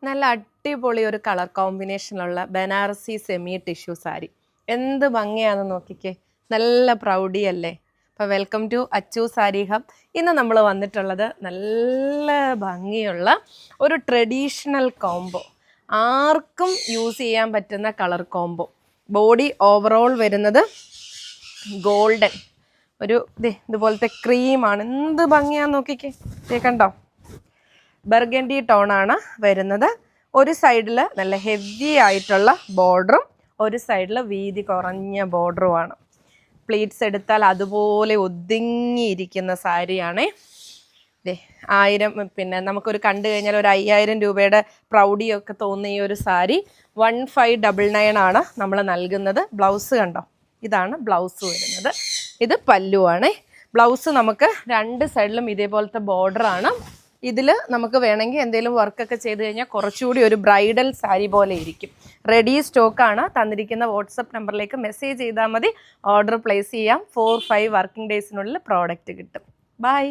നല്ല അടിപൊളി ഒരു കളർ കോമ്പിനേഷനുള്ള ബനാറസി സെമി ടിഷ്യൂ സാരി. എന്ത് ഭംഗിയാണെന്ന് നോക്കിക്കേ, നല്ല പ്രൗഢിയല്ലേ. അപ്പോൾ welcome to Achu sari hub. ഇന്ന് നമ്മൾ വന്നിട്ടുള്ളത് നല്ല ഭംഗിയുള്ള ഒരു ട്രഡീഷണൽ കോംബോ, ആർക്കും യൂസ് ചെയ്യാൻ പറ്റുന്ന കളർ കോംബോ. ബോഡി ഓവറോൾ വരുന്നത് ഗോൾഡൻ, ഒരു ഇതുപോലത്തെ ക്രീമാണ്. എന്ത് ഭംഗിയാന്ന് നോക്കിക്കേ, കണ്ടോ. ബർഗൻഡി ടോണാണ് വരുന്നത്. ഒരു സൈഡിൽ നല്ല ഹെവി ആയിട്ടുള്ള ബോർഡറും ഒരു സൈഡിൽ വീതി കുറഞ്ഞ ബോർഡറുമാണ്. പ്ലീറ്റ്സ് എടുത്താൽ അതുപോലെ ഒതുങ്ങിയിരിക്കുന്ന സാരിയാണേ. 1000, പിന്നെ നമുക്കൊരു കണ്ടു കഴിഞ്ഞാൽ ഒരു 5000 രൂപയുടെ പ്രൗഢിയൊക്കെ തോന്നിയ ഒരു സാരി 1599 ആണ് നമ്മൾ നൽകുന്നത്. ബ്ലൗസ് കണ്ടോ, ഇതാണ് ബ്ലൗസ് വരുന്നത്. ഇത് പല്ലുവാണേ. ബ്ലൗസ് നമുക്ക് രണ്ട് സൈഡിലും ഇതേപോലത്തെ ബോർഡറാണ്. ഇതിൽ നമുക്ക് വേണമെങ്കിൽ എന്തെങ്കിലും വർക്കൊക്കെ ചെയ്ത് കഴിഞ്ഞാൽ കുറച്ചുകൂടി ഒരു ബ്രൈഡൽ സാരി പോലെ ഇരിക്കും. റെഡി സ്റ്റോക്കാണ്. തന്നിരിക്കുന്ന വാട്സപ്പ് നമ്പറിലേക്ക് മെസ്സേജ് ചെയ്താൽ മതി. ഓർഡർ പ്ലേസ് ചെയ്യാം. 4-5 വർക്കിംഗ് ഡേയ്സിനുള്ളിൽ പ്രോഡക്റ്റ് കിട്ടും. ബൈ.